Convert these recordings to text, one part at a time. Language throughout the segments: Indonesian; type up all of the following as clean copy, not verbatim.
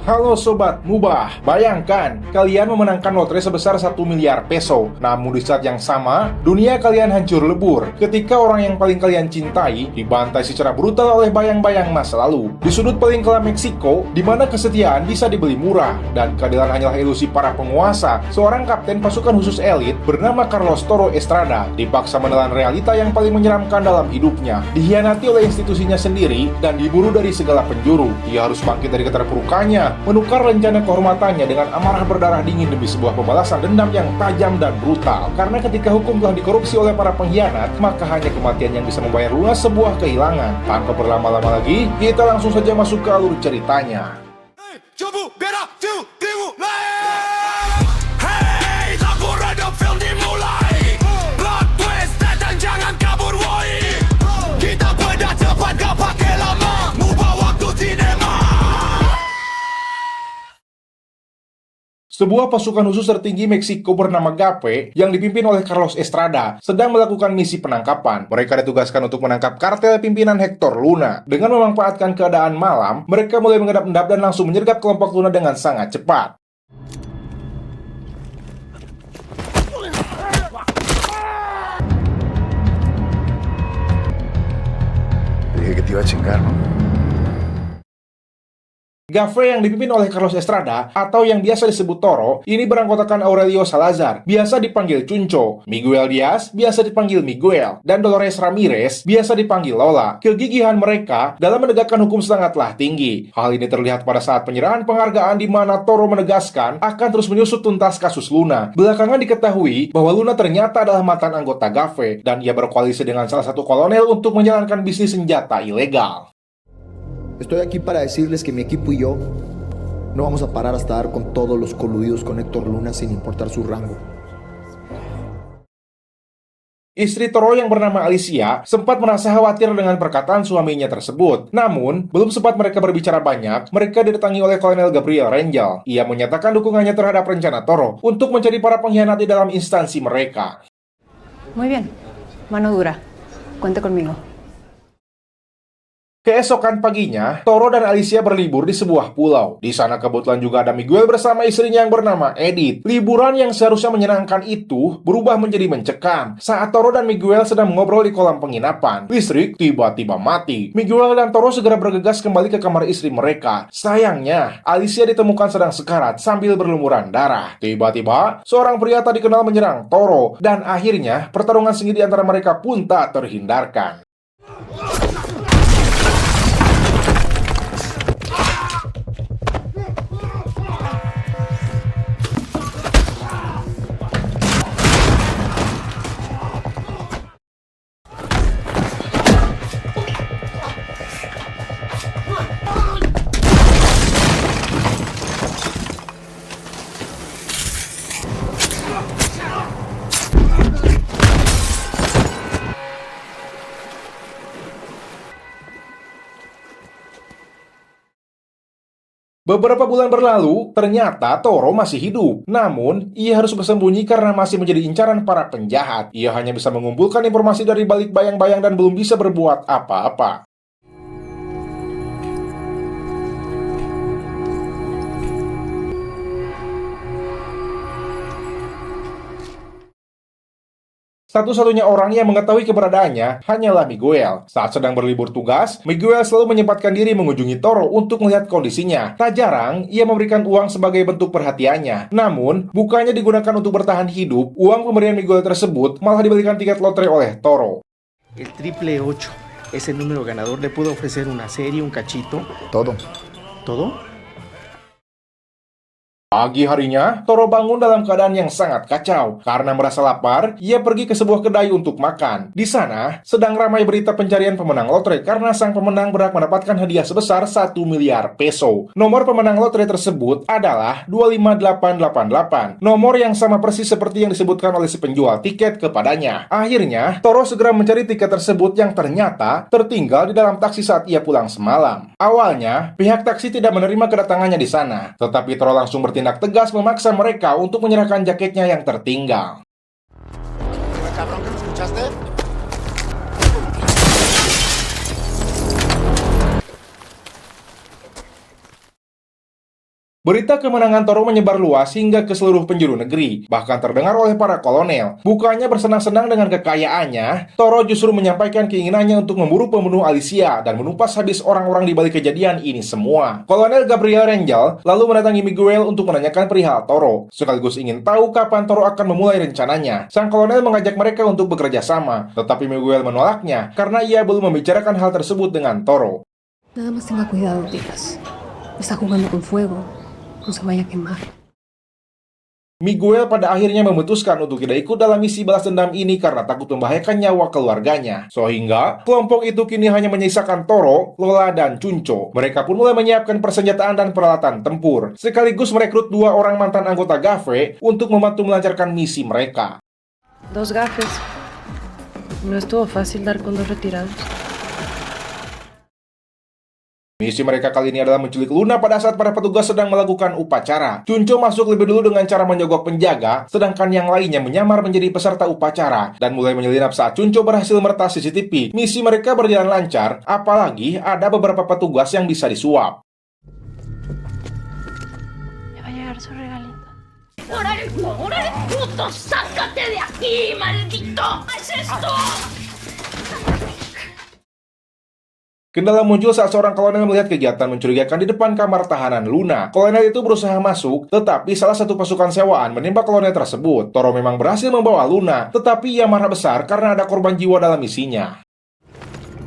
Halo Sobat Mubah, bayangkan kalian memenangkan lotre sebesar 1 miliar peso. Namun di saat yang sama, dunia kalian hancur lebur ketika orang yang paling kalian cintai dibantai secara brutal oleh bayang-bayang masa lalu. Di sudut paling kelam Meksiko, di mana kesetiaan bisa dibeli murah dan keadilan hanyalah ilusi para penguasa, seorang kapten pasukan khusus elit bernama Carlos Toro Estrada dipaksa menelan realita yang paling menyeramkan dalam hidupnya. Dihianati oleh institusinya sendiri dan diburu dari segala penjuru. Dia harus bangkit dari keterpurukannya, menukar rencana kehormatannya dengan amarah berdarah dingin demi sebuah pembalasan dendam yang tajam dan brutal. Karena ketika hukum telah dikorupsi oleh para pengkhianat, maka hanya kematian yang bisa membayar lunas sebuah kehilangan. Tanpa berlama-lama lagi, kita langsung saja masuk ke alur ceritanya. Sebuah pasukan khusus tertinggi Meksiko bernama GAPE yang dipimpin oleh Carlos Estrada sedang melakukan misi penangkapan. Mereka ditugaskan untuk menangkap kartel pimpinan Hector Luna. Dengan memanfaatkan keadaan malam, mereka mulai mengendap-endap dan langsung menyergap kelompok Luna dengan sangat cepat. Dije que te iba a chingar, ¿no? GAPE yang dipimpin oleh Carlos Estrada, atau yang biasa disebut Toro, ini beranggotakan Aurelio Salazar, biasa dipanggil Chuncho, Miguel Diaz, biasa dipanggil Miguel, dan Dolores Ramirez, biasa dipanggil Lola. Kegigihan mereka dalam menegakkan hukum sangatlah tinggi. Hal ini terlihat pada saat penyerahan penghargaan di mana Toro menegaskan akan terus menyusut tuntas kasus Luna. Belakangan diketahui bahwa Luna ternyata adalah mantan anggota GAPE, dan ia berkoalisi dengan salah satu kolonel untuk menjalankan bisnis senjata ilegal. Estoy aquí para decirles que mi equipo y yo no vamos a parar hasta dar con todos los coludidos con Héctor Luna sin importar su rango. Istri Toro yang bernama Alicia sempat merasa khawatir dengan perkataan suaminya tersebut. Namun, belum sempat mereka berbicara banyak, mereka didatangi oleh Kolonel Gabriel Rangel. Ia menyatakan dukungannya terhadap rencana Toro untuk mencari para pengkhianat di dalam instansi mereka. Muy bien, mano dura. Cuente conmigo. Keesokan paginya, Toro dan Alicia berlibur di sebuah pulau. Di sana kebetulan juga ada Miguel bersama istrinya yang bernama Edith. Liburan yang seharusnya menyenangkan itu berubah menjadi mencekam saat Toro dan Miguel sedang mengobrol di kolam penginapan. Listrik tiba-tiba mati. Miguel dan Toro segera bergegas kembali ke kamar istri mereka. Sayangnya, Alicia ditemukan sedang sekarat sambil berlumuran darah. Tiba-tiba, seorang pria tak dikenal menyerang Toro, dan akhirnya pertarungan sengit di antara mereka pun tak terhindarkan. Beberapa bulan berlalu, ternyata Toro masih hidup. Namun, ia harus bersembunyi karena masih menjadi incaran para penjahat. Ia hanya bisa mengumpulkan informasi dari balik bayang-bayang dan belum bisa berbuat apa-apa. Satu-satunya orang yang mengetahui keberadaannya hanyalah Miguel. Saat sedang berlibur tugas, Miguel selalu menyempatkan diri mengunjungi Toro untuk melihat kondisinya. Tak jarang, ia memberikan uang sebagai bentuk perhatiannya. Namun, bukannya digunakan untuk bertahan hidup, uang pemberian Miguel tersebut malah dibelikan tiket lotre oleh Toro. El triple 8, ese número ganador le puede ofrecer una serie, un cachito. Todo. ¿Todo? Pagi harinya, Toro bangun dalam keadaan yang sangat kacau. Karena merasa lapar, ia pergi ke sebuah kedai untuk makan. Di sana, sedang ramai berita pencarian pemenang lotre karena sang pemenang berhak mendapatkan hadiah sebesar 1 miliar peso. Nomor pemenang lotre tersebut adalah 25888. Nomor yang sama persis seperti yang disebutkan oleh si penjual tiket kepadanya. Akhirnya, Toro segera mencari tiket tersebut yang ternyata tertinggal di dalam taksi saat ia pulang semalam. Awalnya, pihak taksi tidak menerima kedatangannya di sana. Tetapi Toro langsung bertindak tegas memaksa mereka untuk menyerahkan jaketnya yang tertinggal. Cabrón, ¿qué no escuchaste? Berita kemenangan Toro menyebar luas hingga ke seluruh penjuru negeri, bahkan terdengar oleh para kolonel. Bukannya bersenang-senang dengan kekayaannya, Toro justru menyampaikan keinginannya untuk memburu pembunuh Alicia dan menumpas habis orang-orang di balik kejadian ini semua. Kolonel Gabriel Rangel lalu mendatangi Miguel untuk menanyakan perihal Toro, sekaligus ingin tahu kapan Toro akan memulai rencananya. Sang kolonel mengajak mereka untuk bekerja sama, tetapi Miguel menolaknya karena ia belum membicarakan hal tersebut dengan Toro. Nada más tenga cuidado, Tiras. Está jugando con fuego. No se vaya a quemar. Miguel pada akhirnya memutuskan untuk tidak ikut dalam misi balas dendam ini karena takut membahayakan nyawa keluarganya. Sehingga, kelompok itu kini hanya menyisakan Toro, Lola, dan Chuncho. Mereka pun mulai menyiapkan persenjataan dan peralatan tempur, sekaligus merekrut 2 orang mantan anggota GAFE untuk membantu melancarkan misi mereka. Dos gafes. No estuvo fácil dar con dos retirados. Misi mereka kali ini adalah menculik Luna pada saat para petugas sedang melakukan upacara. Chuncho masuk lebih dulu dengan cara menyogok penjaga, sedangkan yang lainnya menyamar menjadi peserta upacara dan mulai menyelinap saat Chuncho berhasil meretas CCTV. Misi mereka berjalan lancar, apalagi ada beberapa petugas yang bisa disuap. Ya va a llegar su regalito. ¡Órale, puto! ¡Sácate de aquí, maldito! ¡Haz esto! Kendala muncul saat seorang kolonel melihat kegiatan mencurigakan di depan kamar tahanan Luna. Kolonel itu berusaha masuk, tetapi salah satu pasukan sewaan menembak kolonel tersebut. Toro memang berhasil membawa Luna, tetapi ia marah besar karena ada korban jiwa dalam misinya.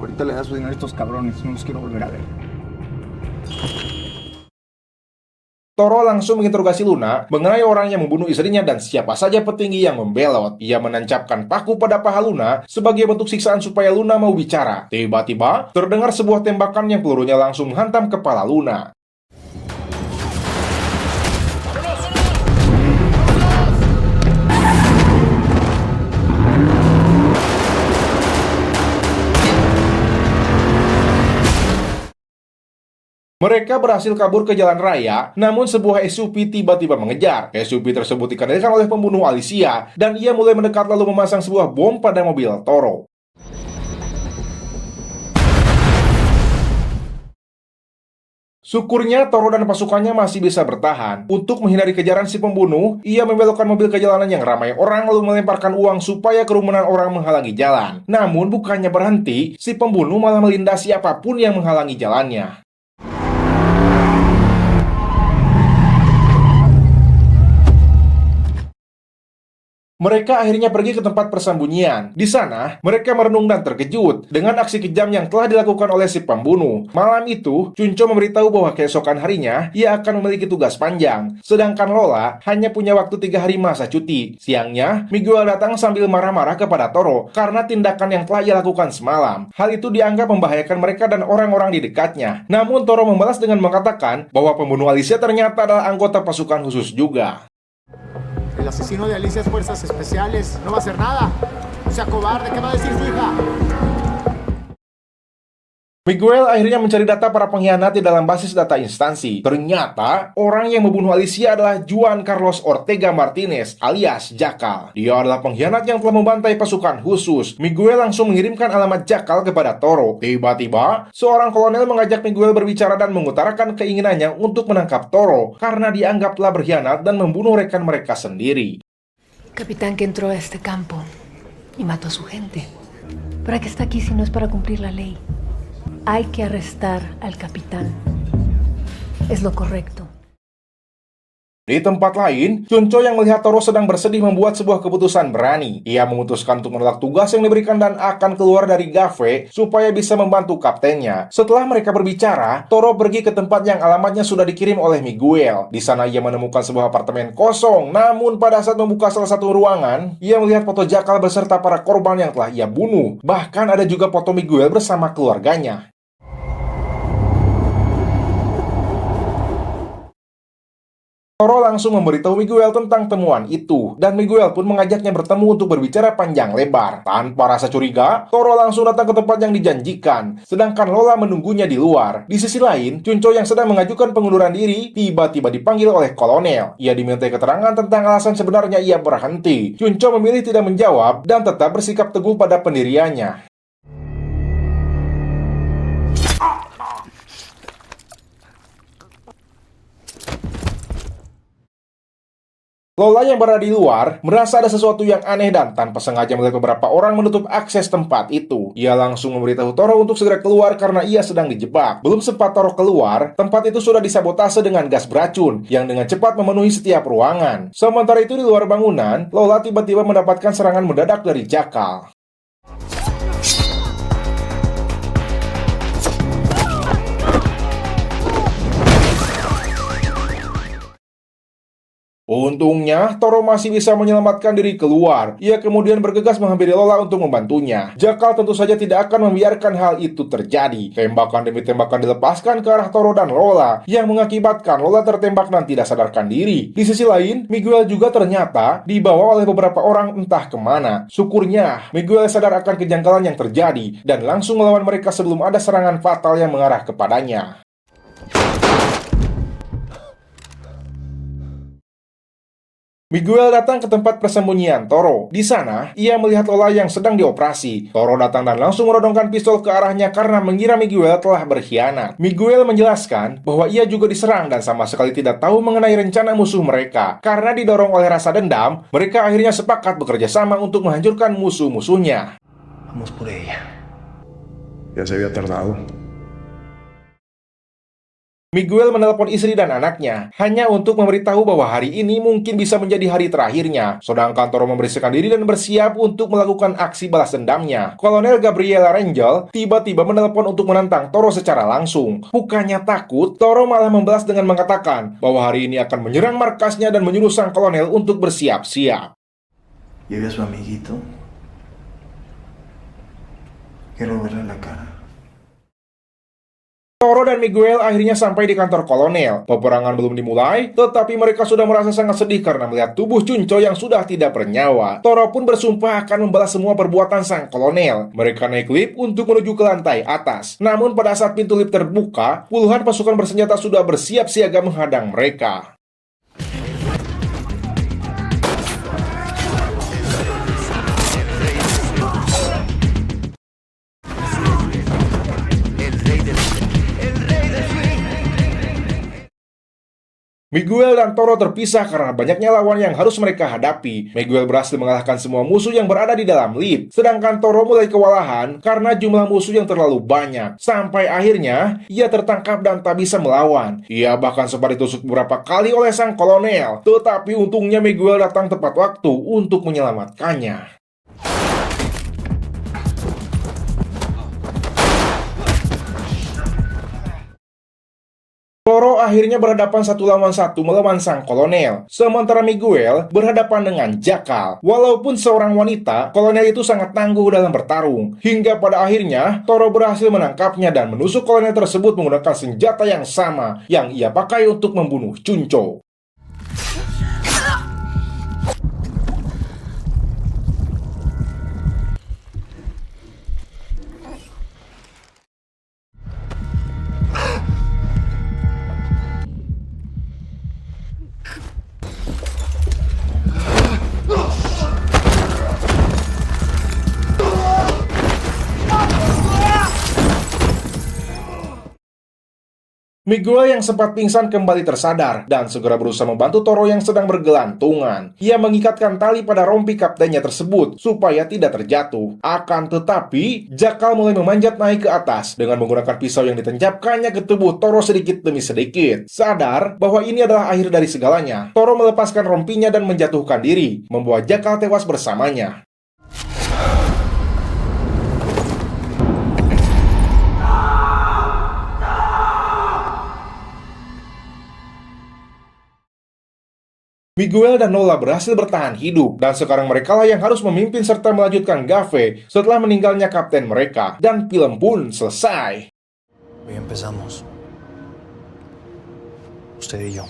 Ahorita le das su dinero a estos cabrones, no los quiero volver a ver. Toro langsung menginterogasi Luna mengenai orang yang membunuh istrinya dan siapa saja petinggi yang membelot. Ia menancapkan paku pada paha Luna sebagai bentuk siksaan supaya Luna mau bicara. Tiba-tiba, terdengar sebuah tembakan yang pelurunya langsung menghantam kepala Luna. Mereka berhasil kabur ke jalan raya, namun sebuah SUV tiba-tiba mengejar. SUV tersebut dikendalikan oleh pembunuh Alicia, dan ia mulai mendekat lalu memasang sebuah bom pada mobil Toro. Syukurnya Toro dan pasukannya masih bisa bertahan. Untuk menghindari kejaran si pembunuh, ia membelokkan mobil ke jalanan yang ramai orang lalu melemparkan uang supaya kerumunan orang menghalangi jalan. Namun bukannya berhenti, si pembunuh malah melintasi apapun yang menghalangi jalannya. Mereka akhirnya pergi ke tempat persembunyian. Di sana, mereka merenung dan terkejut dengan aksi kejam yang telah dilakukan oleh si pembunuh. Malam itu, Chuncho memberitahu bahwa keesokan harinya, ia akan memiliki tugas panjang. Sedangkan Lola hanya punya waktu 3 hari masa cuti. Siangnya, Miguel datang sambil marah-marah kepada Toro karena tindakan yang telah ia lakukan semalam. Hal itu dianggap membahayakan mereka dan orang-orang di dekatnya. Namun Toro membalas dengan mengatakan bahwa pembunuh Alicia ternyata adalah anggota pasukan khusus juga. El asesino de Alicia es Fuerzas Especiales. No va a hacer nada. No sea cobarde. ¿Qué va a decir su hija? Miguel akhirnya mencari data para pengkhianat di dalam basis data instansi. Ternyata, orang yang membunuh Alicia adalah Juan Carlos Ortega Martinez alias Jakal. Dia adalah pengkhianat yang telah membantai pasukan khusus. Miguel langsung mengirimkan alamat Jakal kepada Toro. Tiba-tiba, seorang kolonel mengajak Miguel berbicara dan mengutarakan keinginannya untuk menangkap Toro karena dianggap telah berkhianat dan membunuh rekan mereka sendiri. Capitán que entró a este campo y mató a su gente. ¿Para qué está aquí si no es para cumplir la ley? Hay que arrestar al capitán. Es lo correcto. Di tempat lain, Chuncho yang melihat Toro sedang bersedih membuat sebuah keputusan berani. Ia memutuskan untuk menolak tugas yang diberikan dan akan keluar dari GAFE supaya bisa membantu kaptennya. Setelah mereka berbicara, Toro pergi ke tempat yang alamatnya sudah dikirim oleh Miguel. Di sana ia menemukan sebuah apartemen kosong, namun pada saat membuka salah satu ruangan, ia melihat foto Jakal beserta para korban yang telah ia bunuh. Bahkan ada juga foto Miguel bersama keluarganya. Toro langsung memberitahu Miguel tentang temuan itu, dan Miguel pun mengajaknya bertemu untuk berbicara panjang lebar. Tanpa rasa curiga, Toro langsung datang ke tempat yang dijanjikan, sedangkan Lola menunggunya di luar. Di sisi lain, Chuncho yang sedang mengajukan pengunduran diri, tiba-tiba dipanggil oleh kolonel. Ia dimintai keterangan tentang alasan sebenarnya ia berhenti. Chuncho memilih tidak menjawab, dan tetap bersikap teguh pada pendiriannya. Lola yang berada di luar merasa ada sesuatu yang aneh dan tanpa sengaja melihat beberapa orang menutup akses tempat itu. Ia langsung memberitahu Toro untuk segera keluar karena ia sedang dijebak. Belum sempat Toro keluar, tempat itu sudah disabotase dengan gas beracun yang dengan cepat memenuhi setiap ruangan. Sementara itu di luar bangunan, Lola tiba-tiba mendapatkan serangan mendadak dari Jakal. Untungnya, Toro masih bisa menyelamatkan diri keluar. Ia kemudian bergegas menghampiri Lola untuk membantunya. Jakal tentu saja tidak akan membiarkan hal itu terjadi. Tembakan demi tembakan dilepaskan ke arah Toro dan Lola, yang mengakibatkan Lola tertembak dan tidak sadarkan diri. Di sisi lain, Miguel juga ternyata dibawa oleh beberapa orang entah kemana. Syukurnya, Miguel sadar akan kejanggalan yang terjadi, dan langsung melawan mereka sebelum ada serangan fatal yang mengarah kepadanya. Miguel datang ke tempat persembunyian Toro. Di sana, ia melihat Lola yang sedang dioperasi. Toro datang dan langsung menodongkan pistol ke arahnya karena mengira Miguel telah berkhianat. Miguel menjelaskan bahwa ia juga diserang dan sama sekali tidak tahu mengenai rencana musuh mereka. Karena didorong oleh rasa dendam, mereka akhirnya sepakat bekerja sama untuk menghancurkan musuh-musuhnya. Vamos por ella. Ya se había tardado. Miguel menelpon istri dan anaknya, hanya untuk memberitahu bahwa hari ini mungkin bisa menjadi hari terakhirnya. Sedangkan Toro membersihkan diri dan bersiap untuk melakukan aksi balas dendamnya. Kolonel Gabriela Rangel tiba-tiba menelpon untuk menantang Toro secara langsung. Bukannya takut, Toro malah membalas dengan mengatakan bahwa hari ini akan menyerang markasnya dan menyuruh sang kolonel untuk bersiap-siap. Yo vi a su amiguito. Quiero verle la cara. Toro dan Miguel akhirnya sampai di kantor kolonel. Peperangan belum dimulai, tetapi mereka sudah merasa sangat sedih karena melihat tubuh Chuncho yang sudah tidak bernyawa. Toro pun bersumpah akan membalas semua perbuatan sang kolonel. Mereka naik lift untuk menuju ke lantai atas. Namun pada saat pintu lift terbuka, puluhan pasukan bersenjata sudah bersiap siaga menghadang mereka. Miguel dan Toro terpisah karena banyaknya lawan yang harus mereka hadapi. Miguel berhasil mengalahkan semua musuh yang berada di dalam lift, sedangkan Toro mulai kewalahan karena jumlah musuh yang terlalu banyak. Sampai akhirnya, ia tertangkap dan tak bisa melawan. Ia bahkan sempat ditusuk beberapa kali oleh sang kolonel, tetapi untungnya Miguel datang tepat waktu untuk menyelamatkannya. Toro akhirnya berhadapan satu lawan satu melawan sang kolonel, sementara Miguel berhadapan dengan Jakal. Walaupun seorang wanita, kolonel itu sangat tangguh dalam bertarung. Hingga pada akhirnya, Toro berhasil menangkapnya dan menusuk kolonel tersebut menggunakan senjata yang sama yang ia pakai untuk membunuh Chuncho. Miguel yang sempat pingsan kembali tersadar dan segera berusaha membantu Toro yang sedang bergelantungan. Ia mengikatkan tali pada rompi kaptennya tersebut supaya tidak terjatuh. Akan tetapi, Jakal mulai memanjat naik ke atas dengan menggunakan pisau yang ditancapkannya ke tubuh Toro sedikit demi sedikit. Sadar bahwa ini adalah akhir dari segalanya, Toro melepaskan rompinya dan menjatuhkan diri, membuat Jakal tewas bersamanya. Miguel dan Lola berhasil bertahan hidup, dan sekarang merekalah yang harus memimpin serta melanjutkan Gafe setelah meninggalnya kapten mereka, dan film pun selesai. Hoy empezamos. Usted y yo.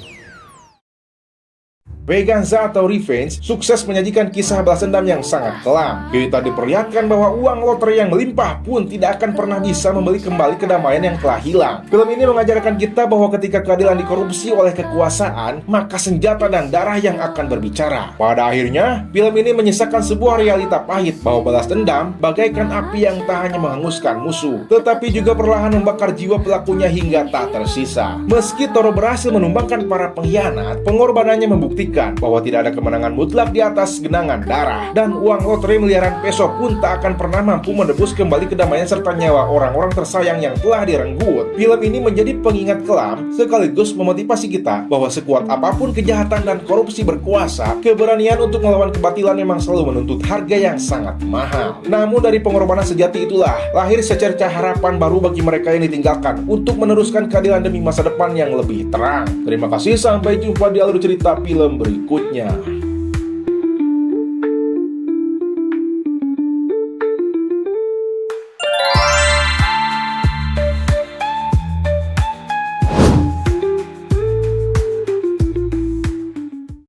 Venganza atau Revenge sukses menyajikan kisah balas dendam yang sangat kelam. Kita diperlihatkan bahwa uang lotre yang melimpah pun tidak akan pernah bisa membeli kembali kedamaian yang telah hilang. Film ini mengajarkan kita bahwa ketika keadilan dikorupsi oleh kekuasaan, maka senjata dan darah yang akan berbicara. Pada akhirnya, film ini menyisakan sebuah realita pahit bahwa balas dendam bagaikan api yang tak hanya menghanguskan musuh, tetapi juga perlahan membakar jiwa pelakunya hingga tak tersisa. Meski Toro berhasil menumbangkan para pengkhianat, pengorbanannya membuktikan membuktikan bahwa tidak ada kemenangan mutlak di atas genangan darah. Dan uang lotre miliaran peso pun tak akan pernah mampu menebus kembali kedamaian serta nyawa orang-orang tersayang yang telah direnggut. Film ini menjadi pengingat kelam sekaligus memotivasi kita bahwa sekuat apapun kejahatan dan korupsi berkuasa, keberanian untuk melawan kebatilan memang selalu menuntut harga yang sangat mahal. Namun dari pengorbanan sejati itulah lahir secercah harapan baru bagi mereka yang ditinggalkan untuk meneruskan keadilan demi masa depan yang lebih terang. Terima kasih, sampai jumpa di alur cerita film berikutnya.